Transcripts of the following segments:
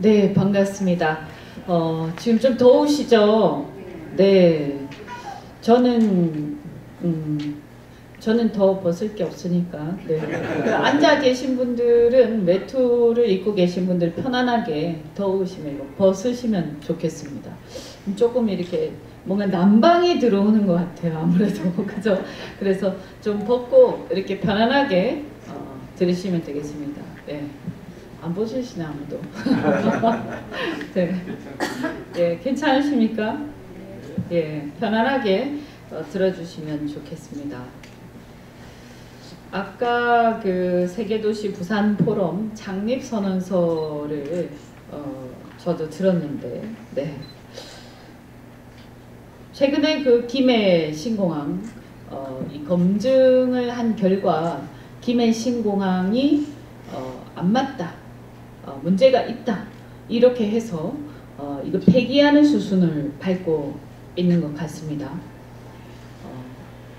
네, 반갑습니다. 지금 좀 더우시죠? 네. 저는 더 벗을 게 없으니까. 네. 앉아 계신 분들은 외투를 입고 계신 분들 편안하게 더우시면 이거 벗으시면 좋겠습니다. 조금 이렇게 뭔가 난방이 들어오는 것 같아요. 아무래도. 그죠? 그래서 좀 벗고 이렇게 편안하게 들으시면 되겠습니다. 네. 안 보시시네 아무도. 네. 예, 괜찮으십니까? 예, 편안하게 들어주시면 좋겠습니다. 아까 그 세계도시 부산 포럼 창립 선언서를 저도 들었는데, 네. 최근에 그 김해 신공항 이 검증을 한 결과 김해 신공항이 안 맞다. 문제가 있다. 이렇게 해서 이거 폐기하는 수순을 밟고 있는 것 같습니다.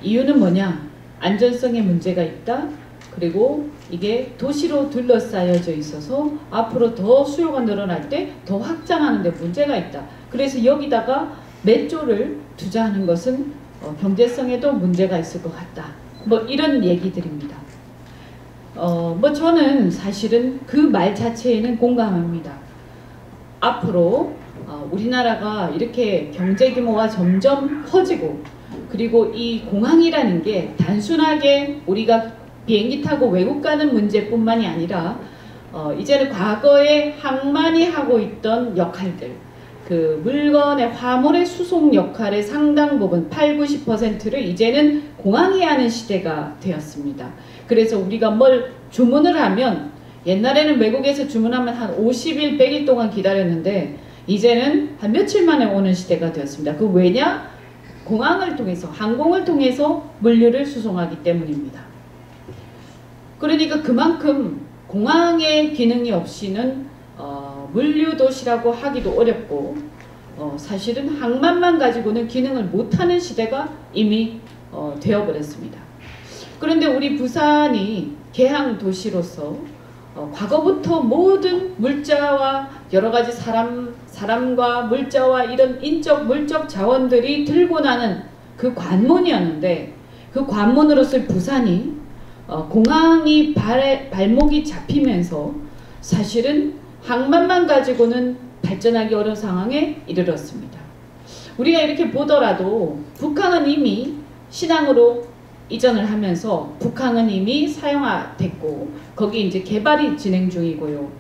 이유는 뭐냐? 안전성에 문제가 있다. 그리고 이게 도시로 둘러싸여져 있어서 앞으로 더 수요가 늘어날 때 더 확장하는 데 문제가 있다. 그래서 여기다가 메트로를 투자하는 것은 경제성에도 문제가 있을 것 같다. 뭐 이런 얘기들입니다. 뭐 저는 사실은 그 말 자체에는 공감합니다. 앞으로 우리나라가 이렇게 경제 규모가 점점 커지고 그리고 이 공항이라는 게 단순하게 우리가 비행기 타고 외국 가는 문제뿐만이 아니라 이제는 과거에 항만이 하고 있던 역할들 그 물건의 화물의 수송 역할의 상당 부분 80~90%를 이제는 공항이 하는 시대가 되었습니다. 그래서 우리가 뭘 주문을 하면 옛날에는 외국에서 주문하면 한 50일, 100일 동안 기다렸는데 이제는 한 며칠 만에 오는 시대가 되었습니다. 그 왜냐? 공항을 통해서, 항공을 통해서 물류를 수송하기 때문입니다. 그러니까 그만큼 공항의 기능이 없이는 물류 도시라고 하기도 어렵고 사실은 항만만 가지고는 기능을 못하는 시대가 이미 되어버렸습니다. 그런데 우리 부산이 개항 도시로서 과거부터 모든 물자와 여러가지 사람과 물자와 이런 인적 물적 자원들이 들고 나는 그 관문이었는데 그 관문으로서 부산이 공항이 발목이 잡히면서 사실은 항만만 가지고는 발전하기 어려운 상황에 이르렀습니다. 우리가 이렇게 보더라도 북한은 이미 신항으로 이전을 하면서 북항은 이미 사용화됐고 거기 이제 개발이 진행 중이고요.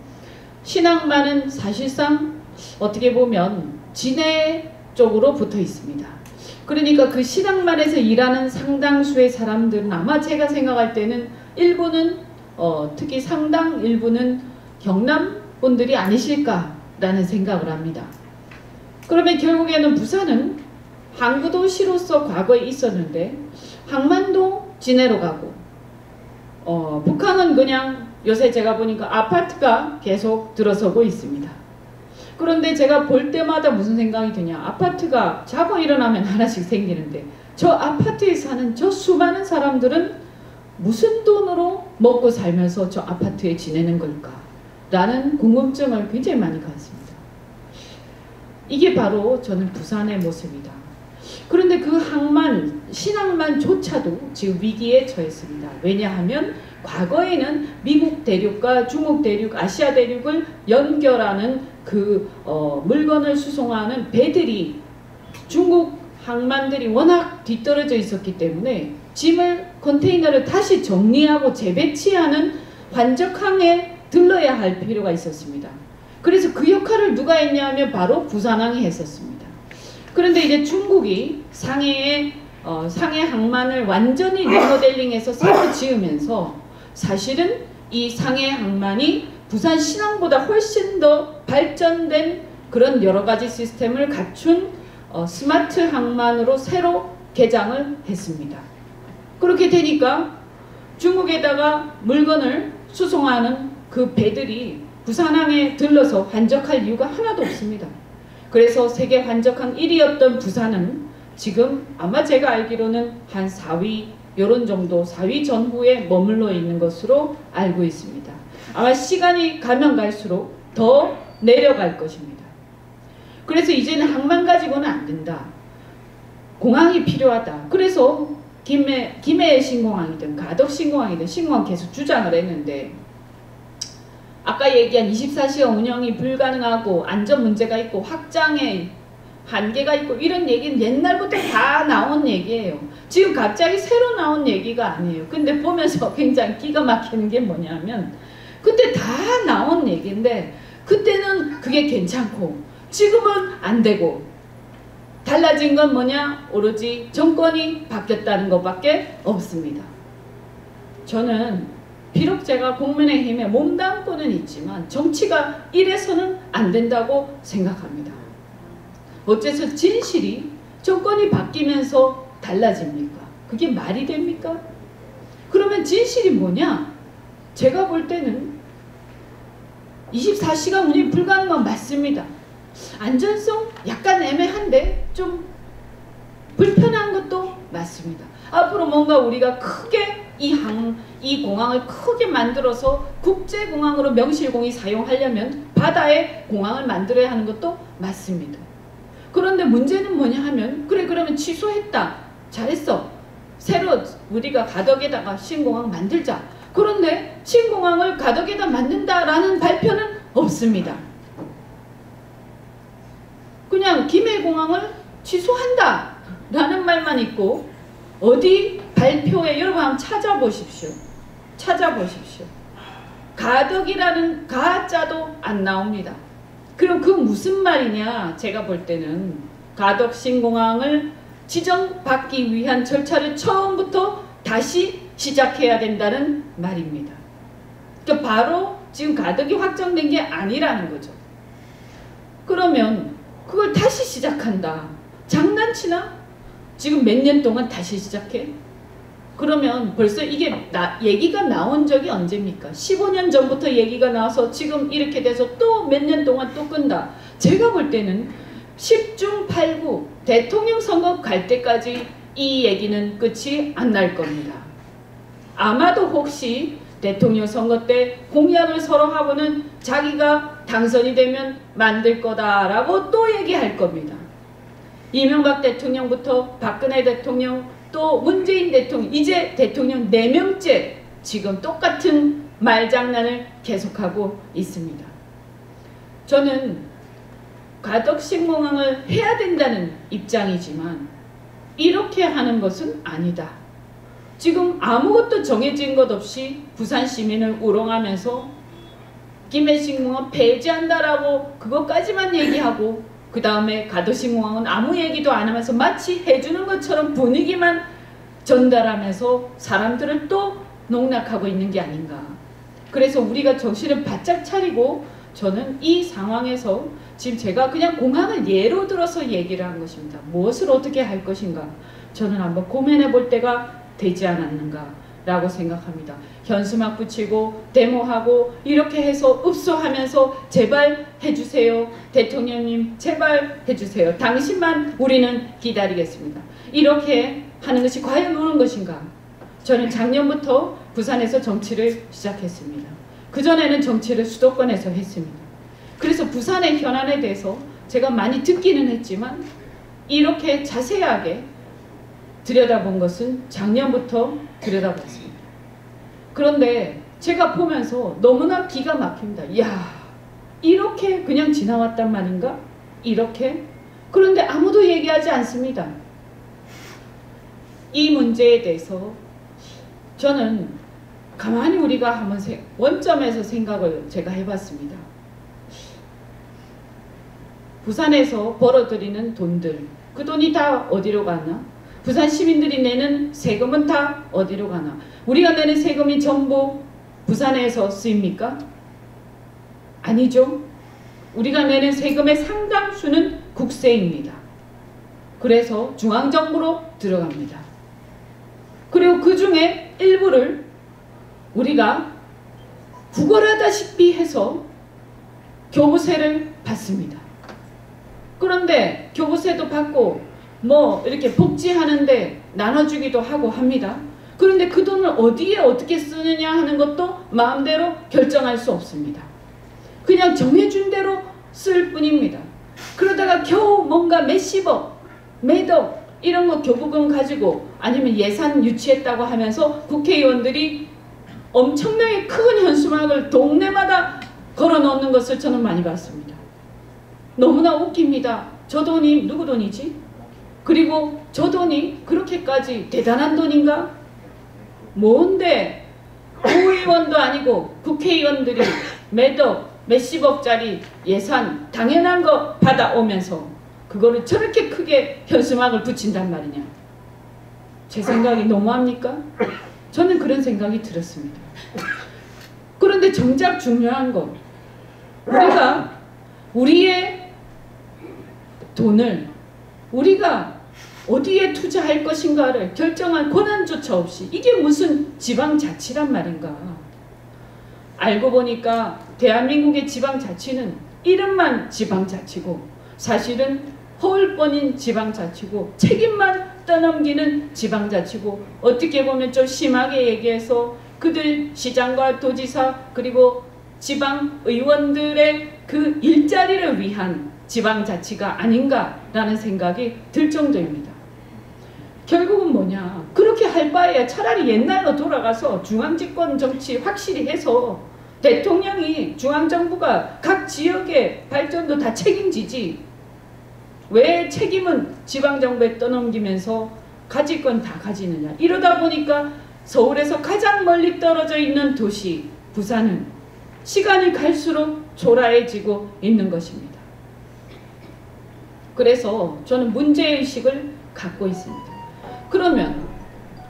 신항만은 사실상 어떻게 보면 진해 쪽으로 붙어 있습니다. 그러니까 그 신항만에서 일하는 상당수의 사람들은 아마 제가 생각할 때는 일부는 특히 상당 일부는 경남 분들이 아니실까라는 생각을 합니다. 그러면 결국에는 부산은 항구도시로서 과거에 있었는데 항만도 진해로 가고 북한은 그냥 요새 제가 보니까 아파트가 계속 들어서고 있습니다. 그런데 제가 볼 때마다 무슨 생각이 드냐. 아파트가 자고 일어나면 하나씩 생기는데 저 아파트에 사는 저 수많은 사람들은 무슨 돈으로 먹고 살면서 저 아파트에 지내는 걸까? 라는 궁금증을 굉장히 많이 갖습니다. 이게 바로 저는 부산의 모습이다. 그런데 그 항만, 신항만조차도 지금 위기에 처했습니다. 왜냐하면 과거에는 미국 대륙과 중국 대륙, 아시아 대륙을 연결하는 그 물건을 수송하는 배들이 중국 항만들이 워낙 뒤떨어져 있었기 때문에 짐을 컨테이너를 다시 정리하고 재배치하는 환적항에 들러야 할 필요가 있었습니다. 그래서 그 역할을 누가 했냐면 바로 부산항이 했었습니다. 그런데 이제 중국이 상해 항만을 완전히 리모델링해서 새로 지으면서 사실은 이 상해 항만이 부산 신항보다 훨씬 더 발전된 그런 여러가지 시스템을 갖춘 스마트 항만으로 새로 개장을 했습니다. 그렇게 되니까 중국에다가 물건을 수송하는 그 배들이 부산항에 들러서 환적할 이유가 하나도 없습니다. 그래서 세계 환적항 1위였던 부산은 지금 아마 제가 알기로는 한 4위 요런 정도 4위 전후에 머물러 있는 것으로 알고 있습니다. 아마 시간이 가면 갈수록 더 내려갈 것입니다. 그래서 이제는 항만 가지고는 안 된다. 공항이 필요하다. 그래서 김해 신공항이든 가덕 신공항이든 신공항 계속 주장을 했는데, 아까 얘기한 24시간 운영이 불가능하고 안전 문제가 있고 확장에 한계가 있고 이런 얘기는 옛날부터 다 나온 얘기예요. 지금 갑자기 새로 나온 얘기가 아니에요. 근데 보면서 굉장히 기가 막히는 게 뭐냐면, 그때 다 나온 얘기인데 그때는 그게 괜찮고 지금은 안 되고, 달라진 건 뭐냐? 오로지 정권이 바뀌었다는 것밖에 없습니다. 저는 비록 제가 국민의힘에 몸담고는 있지만 정치가 이래서는 안 된다고 생각합니다. 어째서 진실이 정권이 바뀌면서 달라집니까? 그게 말이 됩니까? 그러면 진실이 뭐냐? 제가 볼 때는 24시간 운영이 불가능한 건 맞습니다. 안전성 약간 애매한데 좀 불편한 것도 맞습니다. 앞으로 뭔가 우리가 크게 이 공항을 크게 만들어서 국제공항으로 명실공히 사용하려면 바다에 공항을 만들어야 하는 것도 맞습니다. 그런데 문제는 뭐냐 하면, 그래 그러면 취소했다. 잘했어. 새로 우리가 가덕에다가 신공항 만들자. 그런데 신공항을 가덕에다 만든다라는 발표는 없습니다. 그냥 김해공항을 취소한다 라는 말만 있고, 어디 발표에 여러분 한번 찾아보십시오. 가덕이라는 가자도 안 나옵니다. 그럼 그 무슨 말이냐? 제가 볼 때는 가덕 신공항을 지정받기 위한 절차를 처음부터 다시 시작해야 된다는 말입니다. 그러니까 바로 지금 가덕이 확정된 게 아니라는 거죠. 그러면 그걸 다시 시작한다. 장난치나? 지금 몇 년 동안 다시 시작해? 그러면 벌써 이게 얘기가 나온 적이 언제입니까? 15년 전부터 얘기가 나와서 지금 이렇게 돼서 또 몇 년 동안 또 끈다. 제가 볼 때는 10중 8구 대통령 선거 갈 때까지 이 얘기는 끝이 안 날 겁니다. 아마도 혹시 대통령 선거 때 공약을 서로 하고는 자기가 당선이 되면 만들 거다라고 또 얘기할 겁니다. 이명박 대통령부터 박근혜 대통령 또 문재인 대통령, 이제 대통령 4명째 지금 똑같은 말장난을 계속하고 있습니다. 저는 가덕 신공항을 해야 된다는 입장이지만 이렇게 하는 것은 아니다. 지금 아무것도 정해진 것 없이 부산 시민을 우롱하면서 김해 신공항 폐지한다라고 그것까지만 얘기하고, 그 다음에 가덕 신공항은 아무 얘기도 안 하면서 마치 해주는 것처럼 분위기만 전달하면서 사람들을 또 농락하고 있는 게 아닌가. 그래서 우리가 정신을 바짝 차리고, 저는 이 상황에서 지금 제가 그냥 공항을 예로 들어서 얘기를 한 것입니다. 무엇을 어떻게 할 것인가 저는 한번 고민해 볼 때가 되지 않았는가 라고 생각합니다. 현수막 붙이고 데모하고 이렇게 해서 읍소하면서 제발 해주세요. 대통령님 제발 해주세요. 당신만 우리는 기다리겠습니다. 이렇게 하는 것이 과연 옳은 것인가? 저는 작년부터 부산에서 정치를 시작했습니다. 그전에는 정치를 수도권에서 했습니다. 그래서 부산의 현안에 대해서 제가 많이 듣기는 했지만 이렇게 자세하게 들여다본 것은 작년부터 들여다봤습니다. 그런데 제가 보면서 너무나 기가 막힙니다. 이야, 이렇게 그냥 지나왔단 말인가? 이렇게? 그런데 아무도 얘기하지 않습니다. 이 문제에 대해서 저는 가만히 우리가 한번 원점에서 생각을 제가 해봤습니다. 부산에서 벌어들이는 돈들, 그 돈이 다 어디로 가나? 부산 시민들이 내는 세금은 다 어디로 가나? 우리가 내는 세금이 전부 부산에서 쓰입니까? 아니죠. 우리가 내는 세금의 상당수는 국세입니다. 그래서 중앙정부로 들어갑니다. 그리고 그 중에 일부를 우리가 구걸하다시피 해서 교부세를 받습니다. 그런데 교부세도 받고 뭐 이렇게 복지하는데 나눠주기도 하고 합니다. 그런데 그 돈을 어디에 어떻게 쓰느냐 하는 것도 마음대로 결정할 수 없습니다. 그냥 정해준 대로 쓸 뿐입니다. 그러다가 겨우 뭔가 몇십억, 몇억 이런 거 교부금 가지고 아니면 예산 유치했다고 하면서 국회의원들이 엄청나게 큰 현수막을 동네마다 걸어놓는 것을 저는 많이 봤습니다. 너무나 웃깁니다. 저 돈이 누구 돈이지? 그리고 저 돈이 그렇게까지 대단한 돈인가? 뭔데 국회의원도 아니고 국회의원들이 몇억, 몇십억짜리 예산 당연한 거 받아오면서 그거를 저렇게 크게 현수막을 붙인단 말이냐. 제 생각이 너무합니까? 저는 그런 생각이 들었습니다. 그런데 정작 중요한 건 우리가 우리의 돈을 우리가 어디에 투자할 것인가를 결정할 권한조차 없이 이게 무슨 지방자치란 말인가. 알고 보니까 대한민국의 지방자치는 이름만 지방자치고 사실은 허울 뻔인 지방자치고 책임만 떠넘기는 지방자치고 어떻게 보면 좀 심하게 얘기해서 그들 시장과 도지사 그리고 지방의원들의 그 일자리를 위한 지방자치가 아닌가라는 생각이 들 정도입니다. 결국은 뭐냐, 그렇게 할 바에야 차라리 옛날로 돌아가서 중앙집권 정치 확실히 해서 대통령이 중앙정부가 각 지역의 발전도 다 책임지지 왜 책임은 지방정부에 떠넘기면서 가질 건 다 가지느냐. 이러다 보니까 서울에서 가장 멀리 떨어져 있는 도시 부산은 시간이 갈수록 초라해지고 있는 것입니다. 그래서 저는 문제의식을 갖고 있습니다. 그러면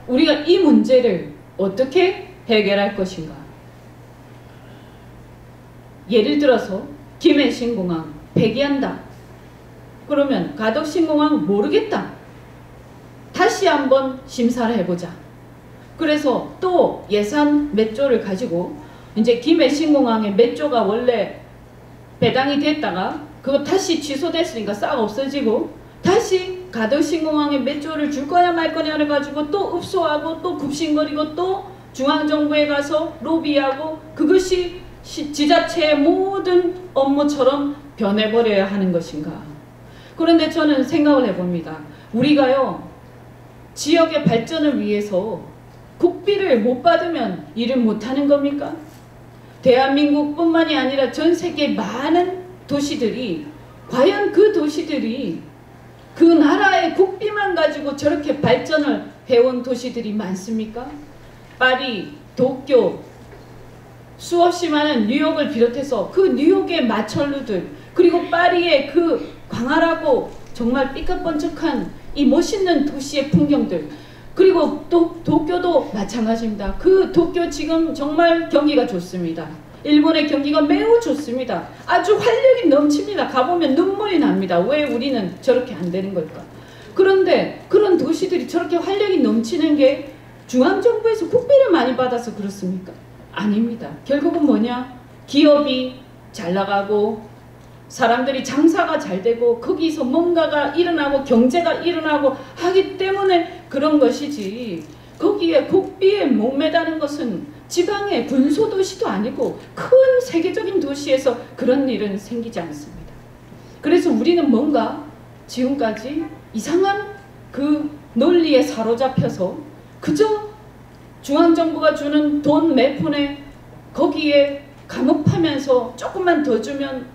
우리가 이 문제를 어떻게 해결할 것인가? 예를 들어서 김해신공항 폐기한다. 그러면 가덕신공항 모르겠다. 다시 한번 심사를 해보자. 그래서 또 예산 몇 조를 가지고 이제 김해신공항에 몇 조가 원래 배당이 됐다가 그거 다시 취소됐으니까 싹 없어지고 다시 가덕신공항에 몇 조를 줄 거냐 말 거냐를 가지고 또 읍소하고 또 굽신거리고 또 중앙정부에 가서 로비하고 그것이 지자체의 모든 업무처럼 변해버려야 하는 것인가. 그런데 저는 생각을 해봅니다. 우리가요 지역의 발전을 위해서 국비를 못 받으면 일을 못하는 겁니까? 대한민국뿐만이 아니라 전 세계 많은 도시들이 과연 그 도시들이 그 나라의 국비만 가지고 저렇게 발전을 해온 도시들이 많습니까? 파리, 도쿄, 수없이 많은 뉴욕을 비롯해서 그 뉴욕의 마천루들 그리고 파리의 그 광활하고 정말 삐까뻔쩍한 이 멋있는 도시의 풍경들 그리고 또 도쿄도 마찬가지입니다. 그 도쿄 지금 정말 경기가 좋습니다. 일본의 경기가 매우 좋습니다. 아주 활력이 넘칩니다. 가보면 눈물이 납니다. 왜 우리는 저렇게 안 되는 걸까? 그런데 그런 도시들이 저렇게 활력이 넘치는 게 중앙정부에서 국비를 많이 받아서 그렇습니까? 아닙니다. 결국은 뭐냐? 기업이 잘 나가고 사람들이 장사가 잘 되고 거기서 뭔가가 일어나고 경제가 일어나고 하기 때문에 그런 것이지 거기에 국비에 목매다는 것은 지방의 군소도시도 아니고 큰 세계적인 도시에서 그런 일은 생기지 않습니다. 그래서 우리는 뭔가 지금까지 이상한 그 논리에 사로잡혀서 그저 중앙정부가 주는 돈 몇 푼에 거기에 감옥하면서 조금만 더 주면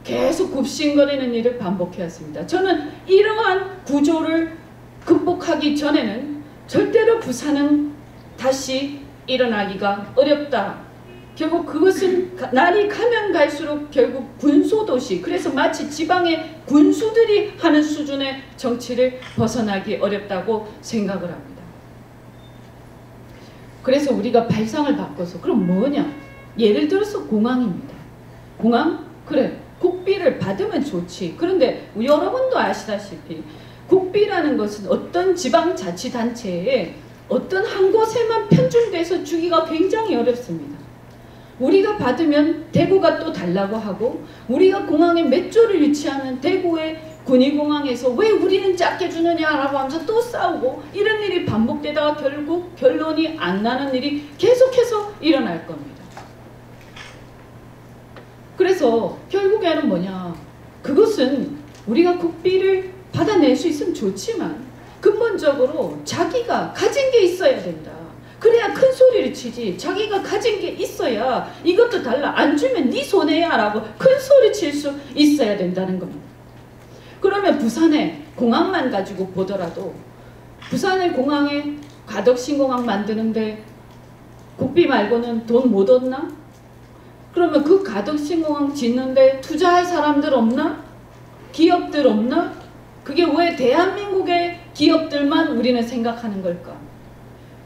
계속 굽신거리는 일을 반복해왔습니다. 저는 이러한 구조를 극복하기 전에는 절대로 부산은 다시 일어나기가 어렵다. 결국 그것은 날이 가면 갈수록 결국 군소도시, 그래서 마치 지방의 군수들이 하는 수준의 정치를 벗어나기 어렵다고 생각을 합니다. 그래서 우리가 발상을 바꿔서 그럼 뭐냐? 예를 들어서 공항입니다. 공항? 그래, 국비를 받으면 좋지. 그런데 여러분도 아시다시피 국비라는 것은 어떤 지방자치단체에 어떤 한 곳에만 편중돼서 주기가 굉장히 어렵습니다. 우리가 받으면 대구가 또 달라고 하고 우리가 공항에 몇 조를 유치하면 대구의 군위공항에서 왜 우리는 작게 주느냐라고 하면서 또 싸우고 이런 일이 반복되다가 결국 결론이 안 나는 일이 계속해서 일어날 겁니다. 그래서 결국에는 뭐냐, 그것은 우리가 국비를 받아낼 수 있으면 좋지만 근본적으로 자기가 가진 게 있어야 된다. 그래야 큰 소리를 치지. 자기가 가진 게 있어야 이것도 달라. 안 주면 네 손해야 라고 큰 소리 칠 수 있어야 된다는 겁니다. 그러면 부산의 공항만 가지고 보더라도 부산의 공항에 가덕신공항 만드는데 국비 말고는 돈 못 얻나? 그러면 그 가덕신공항 짓는데 투자할 사람들 없나? 기업들 없나? 그게 왜 대한민국의 기업들만 우리는 생각하는 걸까?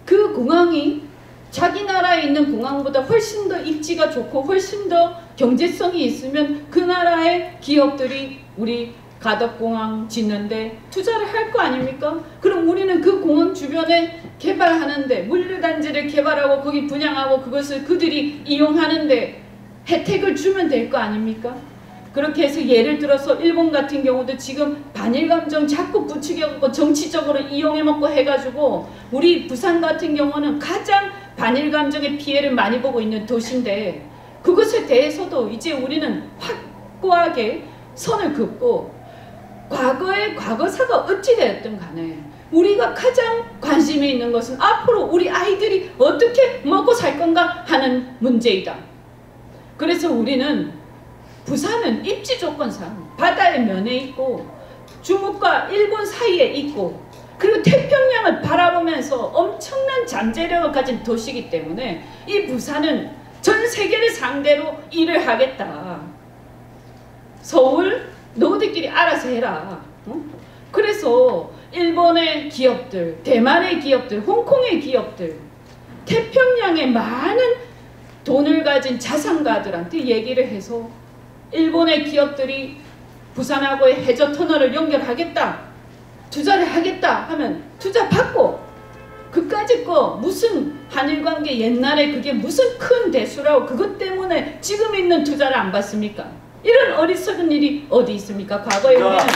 그 공항이 자기 나라에 있는 공항보다 훨씬 더 입지가 좋고 훨씬 더 경제성이 있으면 그 나라의 기업들이 우리 가덕공항 짓는데 투자를 할 거 아닙니까? 그럼 우리는 그 공항 주변에 개발하는데 물류단지를 개발하고 거기 분양하고 그것을 그들이 이용하는데 혜택을 주면 될 거 아닙니까? 그렇게 해서 예를 들어서 일본 같은 경우도 지금 반일감정 자꾸 부추겨갖고 정치적으로 이용해먹고 해가지고 우리 부산 같은 경우는 가장 반일감정의 피해를 많이 보고 있는 도시인데 그것에 대해서도 이제 우리는 확고하게 선을 긋고 과거의 과거사가 어찌되었든 간에 우리가 가장 관심이 있는 것은 앞으로 우리 아이들이 어떻게 먹고 살 건가 하는 문제이다. 그래서 우리는 부산은 입지 조건상 바다의 면에 있고 중국과 일본 사이에 있고 그리고 태평양을 바라보면서 엄청난 잠재력을 가진 도시이기 때문에 이 부산은 전 세계를 상대로 일을 하겠다. 서울 너희들끼리 알아서 해라. 그래서 일본의 기업들, 대만의 기업들, 홍콩의 기업들, 태평양의 많은 돈을 가진 자산가들한테 얘기를 해서 일본의 기업들이 부산하고의 해저터널을 연결하겠다, 투자를 하겠다 하면 투자 받고 그까짓 거 무슨 한일관계 옛날에 그게 무슨 큰 대수라고 그것 때문에 지금 있는 투자를 안 받습니까? 이런 어리석은 일이 어디 있습니까? 과거에 우리는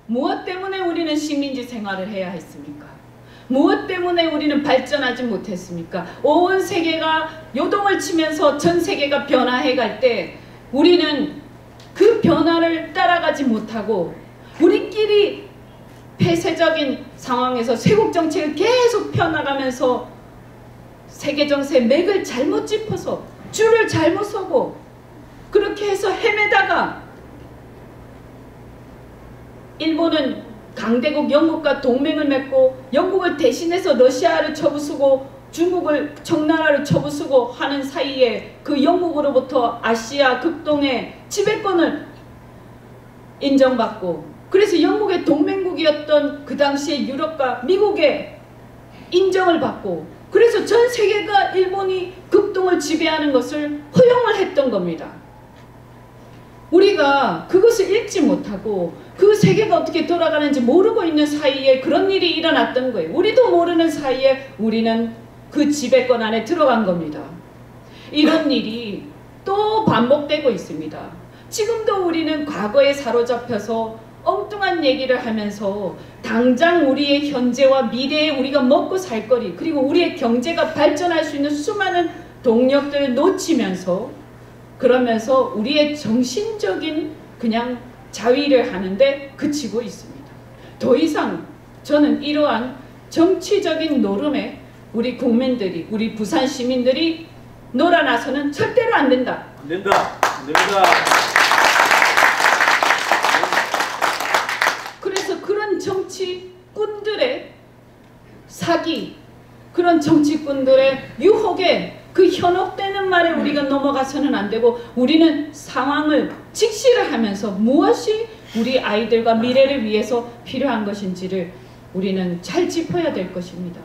무엇 때문에 우리는 식민지 생활을 해야 했습니까? 무엇 때문에 우리는 발전하지 못했습니까? 온 세계가 요동을 치면서 전 세계가 변화해 갈 때 우리는 그 변화를 따라가지 못하고 우리끼리 폐쇄적인 상황에서 쇄국 정책을 계속 펴나가면서 세계 정세의 맥을 잘못 짚어서 줄을 잘못 서고 그렇게 해서 헤매다가 일본은 강대국 영국과 동맹을 맺고 영국을 대신해서 러시아를 쳐부수고 중국을 청나라를 쳐부수고 하는 사이에 그 영국으로부터 아시아 극동의 지배권을 인정받고 그래서 영국의 동맹국이었던 그 당시에 유럽과 미국의 인정을 받고 그래서 전 세계가 일본이 극동을 지배하는 것을 허용을 했던 겁니다. 우리가 그것을 읽지 못하고 그 세계가 어떻게 돌아가는지 모르고 있는 사이에 그런 일이 일어났던 거예요. 우리도 모르는 사이에 우리는 그 지배권 안에 들어간 겁니다. 이런 일이 또 반복되고 있습니다. 지금도 우리는 과거에 사로잡혀서 엉뚱한 얘기를 하면서 당장 우리의 현재와 미래에 우리가 먹고 살 거리 그리고 우리의 경제가 발전할 수 있는 수많은 동력들을 놓치면서 그러면서 우리의 정신적인 그냥 자위를 하는데 그치고 있습니다. 더 이상 저는 이러한 정치적인 노름에 우리 국민들이 우리 부산 시민들이 놀아나서는 절대로 안 된다. 안 된다. 안 됩니다. 그래서 그런 정치꾼들의 사기 그런 정치꾼들의 유혹에 그 현혹되는 말에 우리가 넘어가서는 안 되고 우리는 상황을 직시를 하면서 무엇이 우리 아이들과 미래를 위해서 필요한 것인지를 우리는 잘 짚어야 될 것입니다.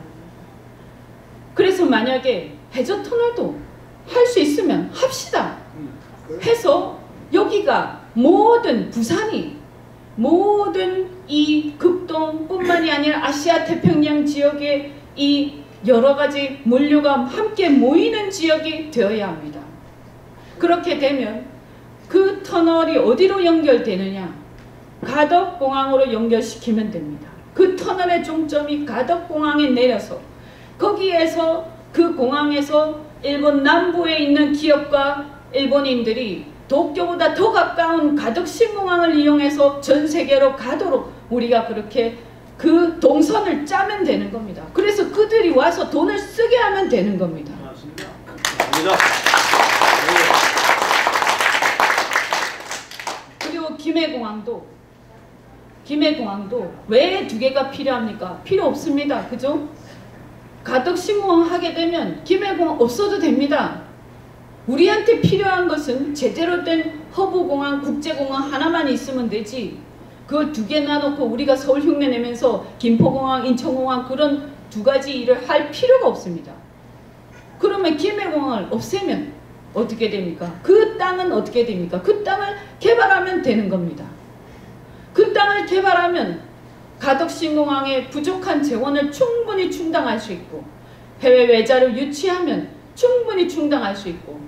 그래서 만약에 해저터널도 할 수 있으면 합시다. 해서 여기가 모든 부산이 모든 이 극동뿐만이 아니라 아시아 태평양 지역의 이 여러 가지 물류가 함께 모이는 지역이 되어야 합니다. 그렇게 되면 그 터널이 어디로 연결되느냐? 가덕공항으로 연결시키면 됩니다. 그 터널 오늘의 종점이 가덕공항에 내려서 거기에서 그 공항에서 일본 남부에 있는 기업과 일본인들이 도쿄보다 더 가까운 가덕 신공항을 이용해서 전 세계로 가도록 우리가 그렇게 그 동선을 짜면 되는 겁니다. 그래서 그들이 와서 돈을 쓰게 하면 되는 겁니다. 맞습니다. 그리고 김해공항도 왜 두 개가 필요합니까? 필요 없습니다. 그죠? 가덕 신공항 하게 되면 김해공항 없어도 됩니다. 우리한테 필요한 것은 제대로 된 허브공항, 국제공항 하나만 있으면 되지, 그걸 두 개 놔놓고 우리가 서울 흉내 내면서 김포공항, 인천공항 그런 두 가지 일을 할 필요가 없습니다. 그러면 김해공항을 없애면 어떻게 됩니까? 그 땅은 어떻게 됩니까? 그 땅을 개발하면 되는 겁니다. 그 땅을 개발하면 가덕신공항의 부족한 재원을 충분히 충당할 수 있고, 해외 외자를 유치하면 충분히 충당할 수 있고,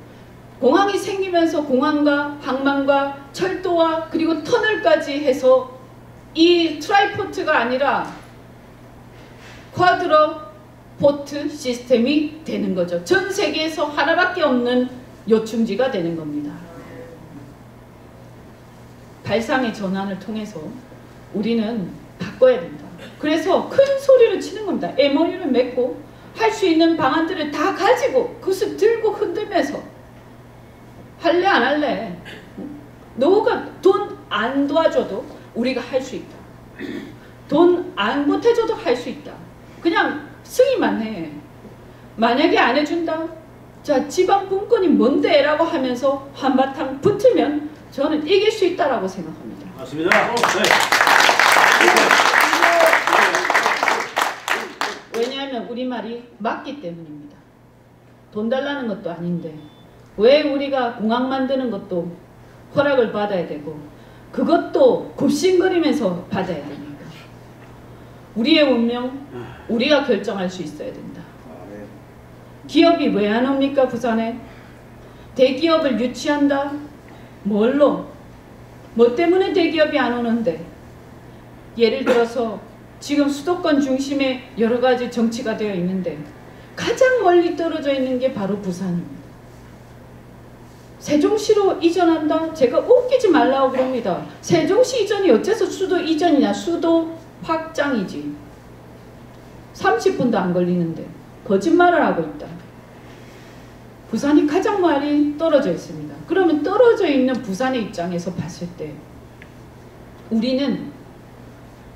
공항이 생기면서 공항과 항만과 철도와 그리고 터널까지 해서 이 트라이포트가 아니라 쿼드러 포트 시스템이 되는 거죠. 전 세계에서 하나밖에 없는 요충지가 되는 겁니다. 발상의 전환을 통해서 우리는 바꿔야 된다. 그래서 큰 소리를 치는 겁니다. 애머리를 맺고 할 수 있는 방안들을 다 가지고 그것을 들고 흔들면서 할래 안 할래? 너가 돈 안 도와줘도 우리가 할 수 있다. 돈 안 보태줘도 할 수 있다. 그냥 승인만 해. 만약에 안 해준다? 자, 지방 분권이 뭔데? 라고 하면서 한바탕 붙으면 저는 이길 수 있다라고 생각합니다. 맞습니다. 왜냐하면 우리말이 맞기 때문입니다. 돈 달라는 것도 아닌데 왜 우리가 공항 만드는 것도 허락을 받아야 되고 그것도 굽신거리면서 받아야 됩니까? 우리의 운명 우리가 결정할 수 있어야 된다. 기업이 왜 안 옵니까? 부산에 대기업을 유치한다? 뭘로? 뭐 때문에 대기업이 안 오는데? 예를 들어서 지금 수도권 중심에 여러 가지 정치가 되어 있는데 가장 멀리 떨어져 있는 게 바로 부산입니다. 세종시로 이전한다? 제가 웃기지 말라고 그럽니다. 세종시 이전이 어째서 수도 이전이냐? 수도 확장이지. 30분도 안 걸리는데 거짓말을 하고 있다. 부산이 가장 많이 떨어져 있습니다. 그러면 떨어져 있는 부산의 입장에서 봤을 때 우리는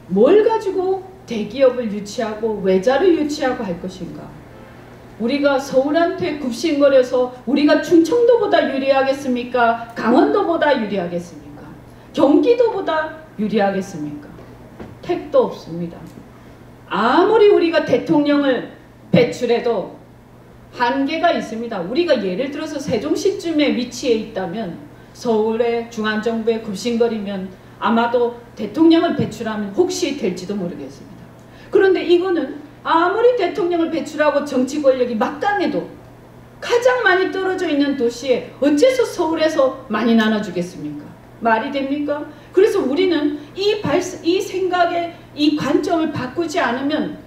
뭘 가지고 대기업을 유치하고 외자를 유치하고 할 것인가? 우리가 서울한테 굽신거려서 우리가 충청도보다 유리하겠습니까? 강원도보다 유리하겠습니까? 경기도보다 유리하겠습니까? 택도 없습니다. 아무리 우리가 대통령을 배출해도 한계가 있습니다. 우리가 예를 들어서 세종시쯤에 위치해 있다면 서울의 중앙정부에 굽신거리면 아마도 대통령을 배출하면 혹시 될지도 모르겠습니다. 그런데 이거는 아무리 대통령을 배출하고 정치 권력이 막강해도 가장 많이 떨어져 있는 도시에 어째서 서울에서 많이 나눠주겠습니까? 말이 됩니까? 그래서 우리는 이 생각의 이 관점을 바꾸지 않으면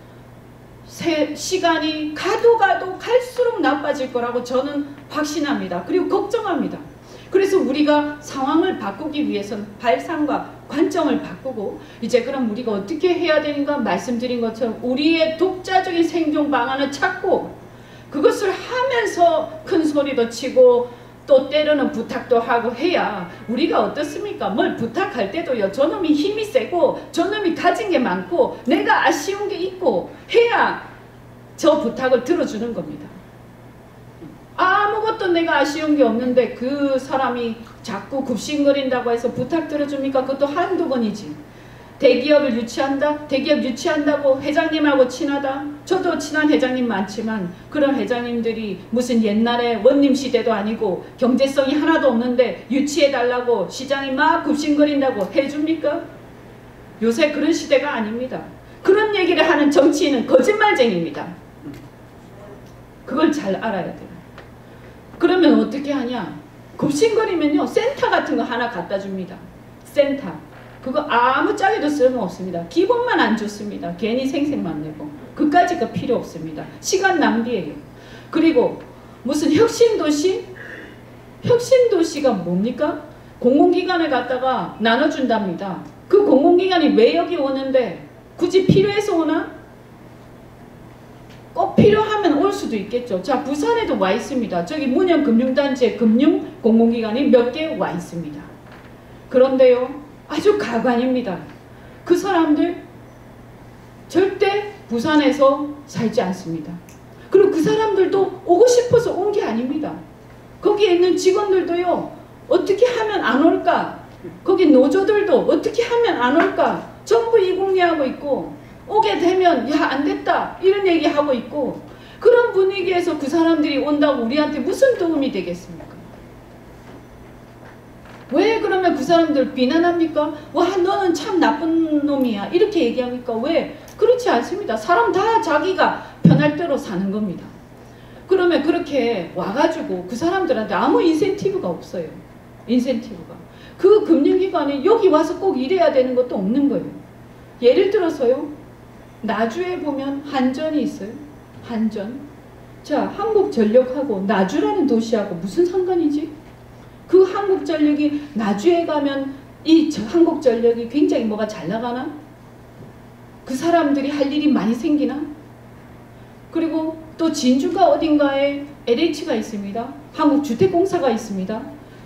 시간이 가도 갈수록 나빠질 거라고 저는 확신합니다. 그리고 걱정합니다. 그래서 우리가 상황을 바꾸기 위해서는 발상과 관점을 바꾸고 이제 그럼 우리가 어떻게 해야 되는가 말씀드린 것처럼 우리의 독자적인 생존 방안을 찾고 그것을 하면서 큰 소리도 치고 또 때로는 부탁도 하고 해야 우리가 어떻습니까? 뭘 부탁할 때도요. 저놈이 힘이 세고 저놈이 가진 게 많고 내가 아쉬운 게 있고 해야 저 부탁을 들어주는 겁니다. 아무것도 내가 아쉬운 게 없는데 그 사람이 자꾸 굽신거린다고 해서 부탁 들어줍니까? 그것도 한두 번이지. 대기업을 유치한다? 대기업 유치한다고 회장님하고 친하다? 저도 친한 회장님 많지만 그런 회장님들이 무슨 옛날에 원님 시대도 아니고 경제성이 하나도 없는데 유치해달라고 시장이 막 굽신거린다고 해줍니까? 요새 그런 시대가 아닙니다. 그런 얘기를 하는 정치인은 거짓말쟁이입니다. 그걸 잘 알아야 돼요. 그러면 어떻게 하냐? 굽신거리면요 센터 같은 거 하나 갖다 줍니다. 센터. 그거 아무 짝에도 쓸모없습니다. 기본만 안 좋습니다. 괜히 생색만 내고. 그까지가 필요 없습니다. 시간 낭비예요. 그리고 무슨 혁신도시? 혁신도시가 뭡니까? 공공기관에 갔다가 나눠준답니다. 그 공공기관이 왜 여기 오는데 굳이 필요해서 오나? 꼭 필요하면 올 수도 있겠죠. 자, 부산에도 와 있습니다. 저기 문현금융단지에 금융공공기관이 몇 개 와 있습니다. 그런데요, 아주 가관입니다. 그 사람들 절대 부산에서 살지 않습니다. 그리고 그 사람들도 오고 싶어서 온 게 아닙니다. 거기에 있는 직원들도요, 어떻게 하면 안 올까? 거기 노조들도 어떻게 하면 안 올까? 전부 이공리하고 있고, 오게 되면 야, 안 됐다 이런 얘기하고 있고, 그런 분위기에서 그 사람들이 온다고 우리한테 무슨 도움이 되겠습니까? 왜 그러면 그 사람들 비난합니까? 와, 너는 참 나쁜 놈이야 이렇게 얘기합니까? 왜? 그렇지 않습니다. 사람 다 자기가 편할 대로 사는 겁니다. 그러면 그렇게 와가지고 그 사람들한테 아무 인센티브가 없어요. 인센티브가. 그 금융기관이 여기 와서 꼭 일해야 되는 것도 없는 거예요. 예를 들어서요, 나주에 보면 한전이 있어요. 한전. 자, 한국전력하고 나주라는 도시하고 무슨 상관이지? 그 한국전력이 나주에 가면 이 한국전력이 굉장히 뭐가 잘 나가나? 그 사람들이 할 일이 많이 생기나? 그리고 또 진주가 어딘가에 LH가 있습니다. 한국주택공사가 있습니다.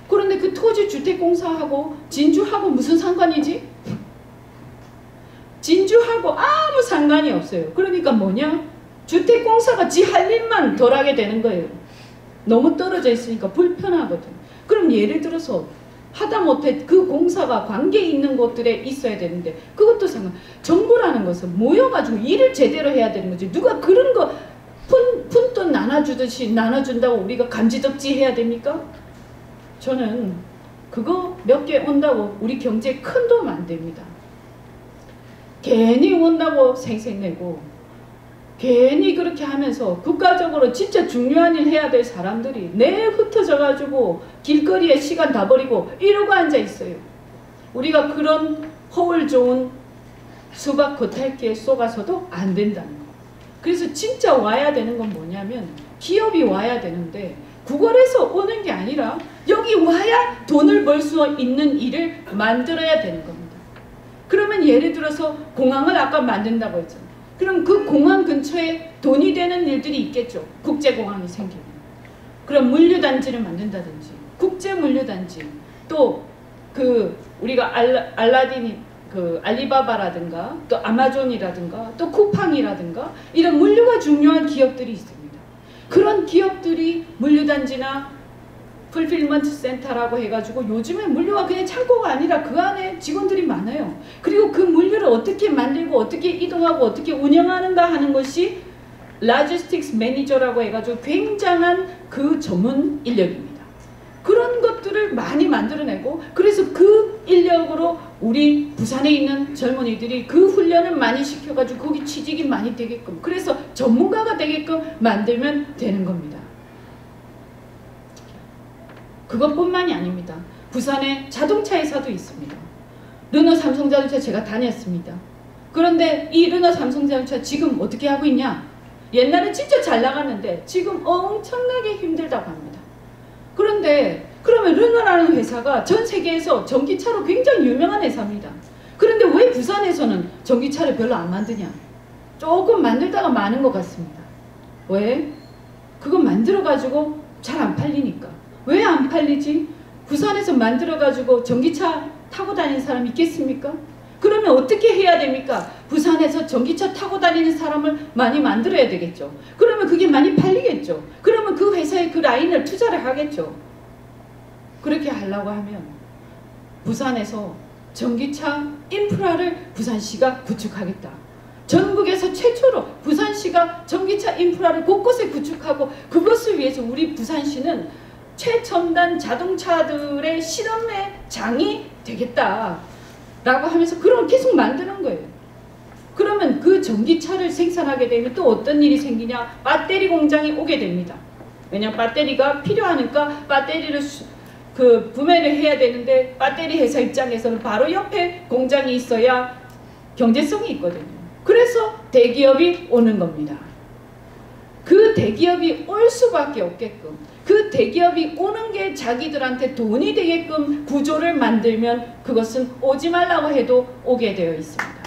그런데 그 토지주택공사하고 진주하고 무슨 상관이지? 진주하고 아무 상관이 없어요. 그러니까 뭐냐? 주택공사가 지 할 일만 덜 하게 되는 거예요. 너무 떨어져 있으니까 불편하거든. 그럼 예를 들어서 하다못해 그 공사가 관계 있는 곳들에 있어야 되는데 그것도 상관. 정부라는 것은 모여가지고 일을 제대로 해야 되는 거지. 누가 그런 거 푼돈 나눠주듯이 나눠준다고 우리가 감지덕지 해야 됩니까? 저는 그거 몇 개 온다고 우리 경제에 큰 도움 안 됩니다. 괜히 온다고 생색내고 괜히 그렇게 하면서 국가적으로 진짜 중요한 일 해야 될 사람들이 내 흩어져 가지고 길거리에 시간 다 버리고 이러고 앉아 있어요. 우리가 그런 허울 좋은 수박 겉핥기에 쏘가서도 안 된다는 거. 그래서 진짜 와야 되는 건 뭐냐면 기업이 와야 되는데 구걸해서 오는 게 아니라 여기 와야 돈을 벌 수 있는 일을 만들어야 되는 겁니다. 그러면 예를 들어서 공항을 아까 만든다고 했잖아요. 그럼 그 공항 근처에 돈이 되는 일들이 있겠죠. 국제공항이 생기면. 그럼 물류단지를 만든다든지 국제물류단지, 또 그 우리가 알라딘이 그 알리바바라든가 또 아마존이라든가 또 쿠팡이라든가 이런 물류가 중요한 기업들이 있습니다. 그런 기업들이 물류단지나 풀필먼트 센터라고 해가지고 요즘에 물류가 그냥 창고가 아니라 그 안에 직원들이 많아요. 그리고 그 물류를 어떻게 만들고 어떻게 이동하고 어떻게 운영하는가 하는 것이 로지스틱스 매니저라고 해가지고 굉장한 그 전문 인력입니다. 그런 것들을 많이 만들어내고, 그래서 그 인력으로 우리 부산에 있는 젊은이들이 그 훈련을 많이 시켜가지고 거기 취직이 많이 되게끔, 그래서 전문가가 되게끔 만들면 되는 겁니다. 그것뿐만이 아닙니다. 부산에 자동차 회사도 있습니다. 르노 삼성자동차 제가 다녔습니다. 그런데 이 르노 삼성자동차 지금 어떻게 하고 있냐? 옛날에 진짜 잘 나갔는데 지금 엄청나게 힘들다고 합니다. 그런데 그러면 르노라는 회사가 전 세계에서 전기차로 굉장히 유명한 회사입니다. 그런데 왜 부산에서는 전기차를 별로 안 만드냐? 조금 만들다가 마는 것 같습니다. 왜? 그거 만들어가지고 잘 안 팔리니까. 왜 안 팔리지? 부산에서 만들어가지고 전기차 타고 다니는 사람 있겠습니까? 그러면 어떻게 해야 됩니까? 부산에서 전기차 타고 다니는 사람을 많이 만들어야 되겠죠. 그러면 그게 많이 팔리겠죠. 그러면 그 회사에 그 라인을 투자를 하겠죠. 그렇게 하려고 하면 부산에서 전기차 인프라를 부산시가 구축하겠다. 전국에서 최초로 부산시가 전기차 인프라를 곳곳에 구축하고, 그것을 위해서 우리 부산시는 최첨단 자동차들의 실험의 장이 되겠다 라고 하면서 그런 계속 만드는 거예요. 그러면 그 전기차를 생산하게 되면 또 어떤 일이 생기냐? 배터리 공장이 오게 됩니다. 왜냐하면 배터리가 필요하니까 배터리를 그 구매를 해야 되는데 배터리 회사 입장에서는 바로 옆에 공장이 있어야 경제성이 있거든요. 그래서 대기업이 오는 겁니다. 그 대기업이 올 수밖에 없게끔, 그 대기업이 오는 게 자기들한테 돈이 되게끔 구조를 만들면 그것은 오지 말라고 해도 오게 되어 있습니다.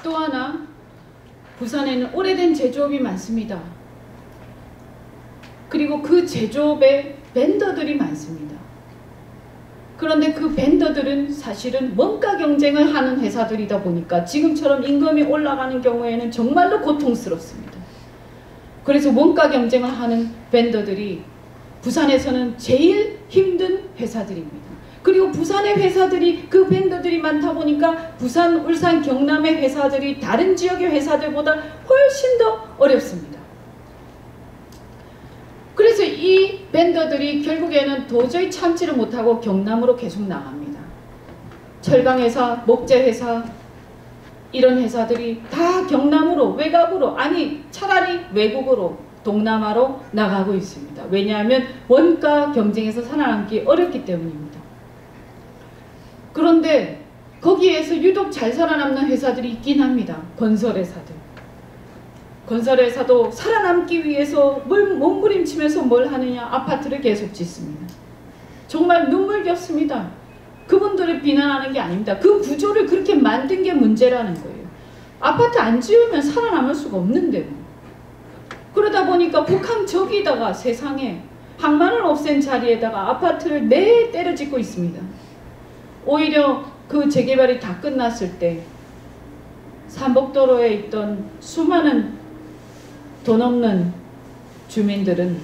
또 하나, 부산에는 오래된 제조업이 많습니다. 그리고 그 제조업에 벤더들이 많습니다. 그런데 그 벤더들은 사실은 원가 경쟁을 하는 회사들이다 보니까 지금처럼 임금이 올라가는 경우에는 정말로 고통스럽습니다. 그래서 원가 경쟁을 하는 벤더들이 부산에서는 제일 힘든 회사들입니다. 그리고 부산의 회사들이, 그 벤더들이 많다 보니까 부산, 울산, 경남의 회사들이 다른 지역의 회사들보다 훨씬 더 어렵습니다. 그래서 이 벤더들이 결국에는 도저히 참지를 못하고 경남으로 계속 나갑니다. 철강회사, 목재회사, 이런 회사들이 다 경남으로, 외곽으로, 아니 차라리 외국으로, 동남아로 나가고 있습니다. 왜냐하면 원가 경쟁에서 살아남기 어렵기 때문입니다. 그런데 거기에서 유독 잘 살아남는 회사들이 있긴 합니다. 건설회사들. 건설회사도 살아남기 위해서 몸부림치면서 뭘 하느냐? 아파트를 계속 짓습니다. 정말 눈물겹습니다. 그분들을 비난하는 게 아닙니다. 그 구조를 그렇게 만든 게 문제라는 거예요. 아파트 안 지으면 살아남을 수가 없는데 뭐. 그러다 보니까 북한 저기다가 세상에 항만을 없앤 자리에다가 아파트를 내 때려 짓고 있습니다. 오히려 그 재개발이 다 끝났을 때 삼복도로에 있던 수많은 돈 없는 주민들은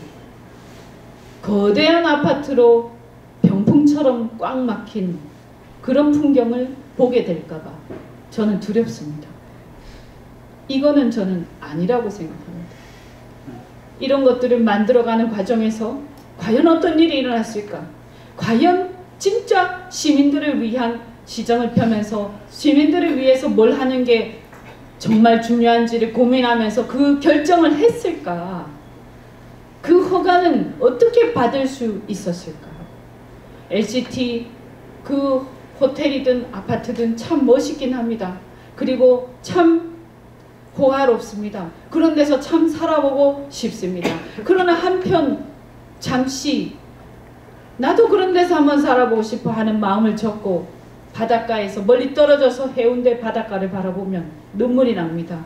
거대한 아파트로 병풍처럼 꽉 막힌 그런 풍경을 보게 될까봐 저는 두렵습니다. 이거는 저는 아니라고 생각합니다. 이런 것들을 만들어가는 과정에서 과연 어떤 일이 일어났을까? 과연 진짜 시민들을 위한 시정을 펴면서 시민들을 위해서 뭘 하는 게 정말 중요한지를 고민하면서 그 결정을 했을까? 그 허가는 어떻게 받을 수 있었을까? LCT 그 호텔이든 아파트든 참 멋있긴 합니다. 그리고 참 호화롭습니다. 그런 데서 참 살아보고 싶습니다. 그러나 한편 잠시 나도 그런 데서 한번 살아보고 싶어 하는 마음을 접고 바닷가에서 멀리 떨어져서 해운대 바닷가를 바라보면 눈물이 납니다.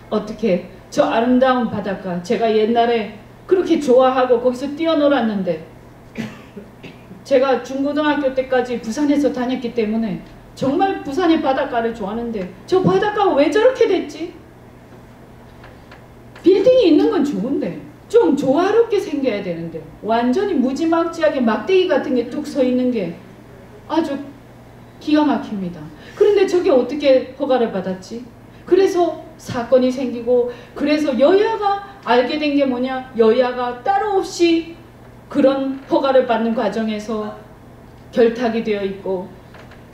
어떻게 저 아름다운 바닷가, 제가 옛날에 그렇게 좋아하고 거기서 뛰어놀았는데, 제가 중고등학교 때까지 부산에서 다녔기 때문에 정말 부산의 바닷가를 좋아하는데 저 바닷가가 왜 저렇게 됐지? 빌딩이 있는 건 좋은데 좀 조화롭게 생겨야 되는데 완전히 무지막지하게 막대기 같은 게 뚝 서 있는 게 아주 기가 막힙니다. 그런데 저게 어떻게 허가를 받았지? 그래서 사건이 생기고, 그래서 여야가 알게 된 게 뭐냐? 여야가 따로 없이 그런 허가를 받는 과정에서 결탁이 되어 있고,